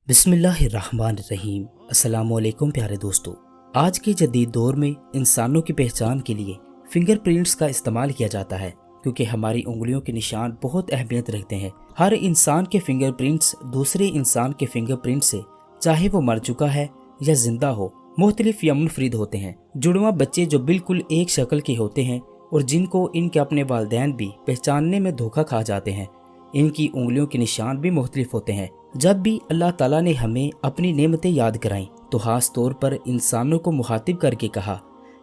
बिस्मिल्लाहिर्रहमानिर्रहीम। अस्सलाम वालेकुम प्यारे दोस्तों। आज के जदीद दौर में इंसानों की पहचान के लिए फिंगरप्रिंट्स का इस्तेमाल किया जाता है, क्योंकि हमारी उंगलियों के निशान बहुत अहमियत रखते हैं। हर इंसान के फिंगरप्रिंट्स दूसरे इंसान के फिंगरप्रिंट से, चाहे वो मर चुका है या जिंदा हो, मुख्तलिफ या मुनफरिद होते हैं। जुड़वा बच्चे जो बिल्कुल एक शक्ल के होते हैं और जिनको इनके अपने वालिदैन भी पहचानने में धोखा खा जाते हैं, इनकी उंगलियों के निशान भी मुख्तलिफ होते हैं। जब भी अल्लाह ताला ने हमें अपनी नेमतें याद कराईं तो खास तौर पर इंसानों को मुखातिब करके कहा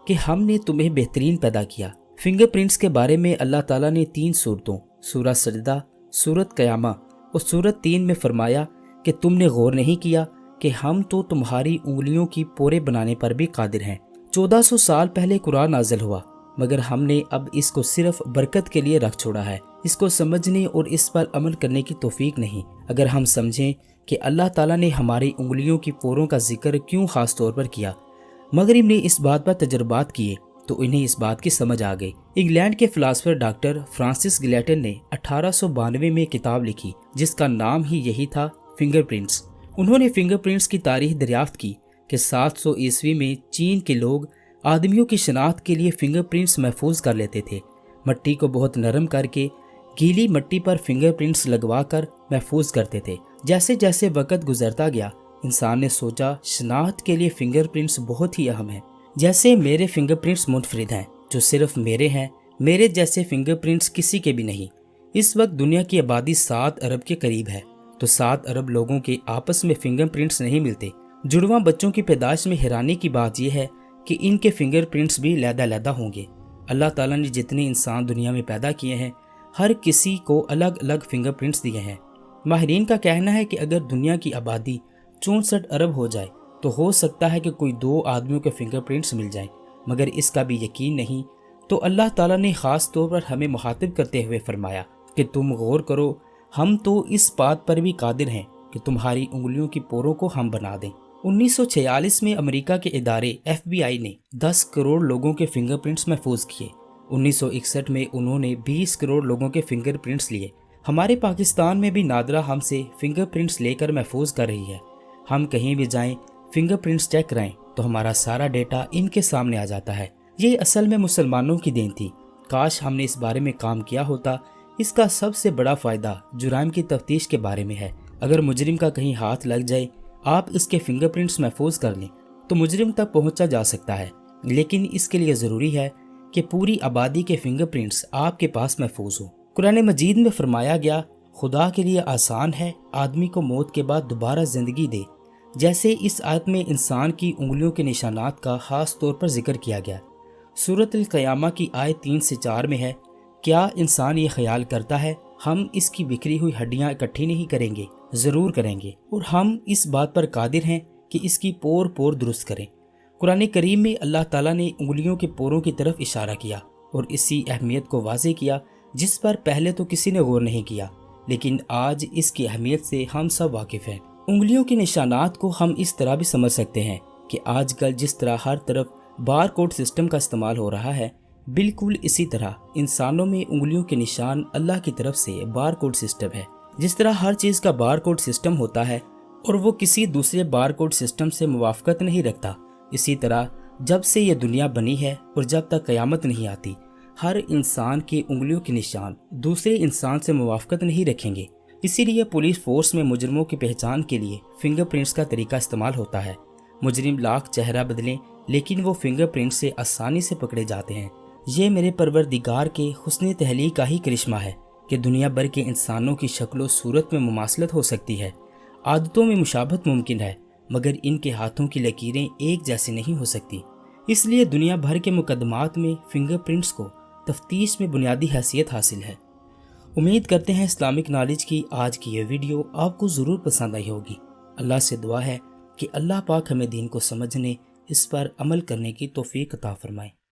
कि हमने तुम्हें बेहतरीन पैदा किया। फिंगरप्रिंट्स के बारे में अल्लाह ताला ने 3 सूरतों, सूरह सजदा, सूरत क़यामा और सूरत 3 में फरमाया कि तुमने गौर नहीं किया कि हम तो तुम्हारी उंगलियों की पोरे बनाने पर भी कादिर हैं। 1400 साल पहले कुरान नाज़िल हुआ, मगर हमने अब इसको सिर्फ बरकत के लिए रख छोड़ा है। इसको समझने और इस पर अमल करने की तौफीक नहीं। अगर हम समझें कि अल्लाह ताला ने हमारी उंगलियों की पोरों का जिक्र क्यों खास तौर पर किया, मगरिब ने इस बात पर तजर्बात किए तो इन्हें इस बात की समझ आ गई। इंग्लैंड के फिलासफर डॉक्टर फ्रांसिस गैलेटन ने 1892 में किताब लिखी जिसका नाम ही यही था, फिंगरप्रिंट्स। उन्होंने फिंगरप्रिंट्स की तारीख दरियाफ्त की कि 700 ईस्वी में चीन के लोग आदमियों की शनाख्त के लिए फिंगरप्रिंट्स महफूज कर लेते थे। मिट्टी को बहुत नरम करके गीली मिट्टी पर फिंगरप्रिंट्स लगवा कर महफूज करते थे। जैसे जैसे वक्त गुजरता गया, इंसान ने सोचा शनाख्त के लिए फिंगरप्रिंट्स बहुत ही अहम है। जैसे मेरे फिंगरप्रिंट्स मुनफरिद हैं, जो सिर्फ मेरे हैं, मेरे जैसे फिंगरप्रिंट्स किसी के भी नहीं। इस वक्त दुनिया की आबादी 7 अरब के करीब है, तो 7 अरब लोगों के आपस में फिंगरप्रिंट्स नहीं मिलते। जुड़वा बच्चों की पैदाइश में हैरानी की बात यह है कि इनके फिंगरप्रिंट्स भी लैदा होंगे। अल्लाह ताला ने जितने इंसान दुनिया में पैदा किए हैं, हर किसी को अलग अलग फिंगरप्रिंट्स दिए हैं। माहिरीन का कहना है कि अगर दुनिया की आबादी 64 अरब हो जाए तो हो सकता है कि कोई 2 आदमियों के फिंगरप्रिंट्स मिल जाएं, मगर इसका भी यकीन नहीं। तो अल्लाह ताला ने ख़ास तौर पर हमें मुखातिब करते हुए फरमाया कि तुम गौर करो, हम तो इस बात पर भी कादिर हैं कि तुम्हारी उंगलियों की पोरों को हम बना दें। 1946 में अमेरिका के इदारे FBI ने 10 करोड़ लोगों के फिंगरप्रिंट्स महफूज किए। 1961 में उन्होंने 20 करोड़ लोगों के फिंगरप्रिंट्स लिए। हमारे पाकिस्तान में भी नादरा हमसे फिंगरप्रिंट्स लेकर महफूज कर रही है। हम कहीं भी जाएं, फिंगरप्रिंट्स चेक कराएं तो हमारा सारा डेटा इनके सामने आ जाता है। ये असल में मुसलमानों की देन थी। काश हमने इस बारे में काम किया होता। इसका सबसे बड़ा फ़ायदा जुराइम की तफ्तीश के बारे में है। अगर मुजरिम का कहीं हाथ लग जाए, आप इसके फिंगरप्रिंट्स महफूज कर लें तो मुजरिम तक पहुंचा जा सकता है। लेकिन इसके लिए ज़रूरी है कि पूरी आबादी के फिंगरप्रिंट्स आपके पास महफूज हो। कुरान मजीद में फरमाया गया, खुदा के लिए आसान है आदमी को मौत के बाद दोबारा ज़िंदगी दे। जैसे इस आयत में इंसान की उंगलियों के निशानात का खास तौर पर जिक्र किया गया। सूरत क़यामा की आयत 3 से 4 में है, क्या इंसान ये ख्याल करता है हम इसकी बिखरी हुई हड्डियाँ इकट्ठी नहीं करेंगे? ज़रूर करेंगे, और हम इस बात पर कादिर हैं कि इसकी पोर पोर दुरुस्त करें। कुरान करीम में अल्लाह ताला ने उंगलियों के पोरों की तरफ इशारा किया और इसी अहमियत को वाज़ेह किया जिस पर पहले तो किसी ने गौर नहीं किया, लेकिन आज इसकी अहमियत से हम सब वाकिफ़ हैं। उंगलियों के निशानात को हम इस तरह भी समझ सकते हैं कि आजकल जिस तरह हर तरफ बार कोड सिस्टम का इस्तेमाल हो रहा है, बिल्कुल इसी तरह इंसानों में उंगलियों के निशान अल्लाह की तरफ से बार कोड सिस्टम है। जिस तरह हर चीज़ का बार कोड सिस्टम होता है और वो किसी दूसरे बार कोड सिस्टम से मुवाफ़क़त नहीं रखता, इसी तरह जब से ये दुनिया बनी है और जब तक क़यामत नहीं आती, हर इंसान की उंगलियों के निशान दूसरे इंसान से मुवाफ़क़त नहीं रखेंगे। इसीलिए पुलिस फोर्स में मुजरिमों की पहचान के लिए फिंगरप्रिंट्स का तरीका इस्तेमाल होता है। मुजरिम लाख चेहरा बदलें, लेकिन वो फिंगरप्रिंट से आसानी से पकड़े जाते हैं। ये मेरे परवरदिगार के हुस्न तहलीक का ही करिश्मा है कि दुनिया भर के इंसानों की शक्ल सूरत में मुमासलत हो सकती है, आदतों में मुशाबहत मुमकिन है, मगर इनके हाथों की लकीरें एक जैसी नहीं हो सकती। इसलिए दुनिया भर के मुकदमात में फिंगरप्रिंट्स को तफ्तीश में बुनियादी हैसियत हासिल है। उम्मीद करते हैं इस्लामिक नॉलेज की आज की ये वीडियो आपको ज़रूर पसंद आई होगी। अल्लाह से दुआ है कि अल्लाह पाक हमें दीन को समझने, इस पर अमल करने की तौफीक अता फरमाए।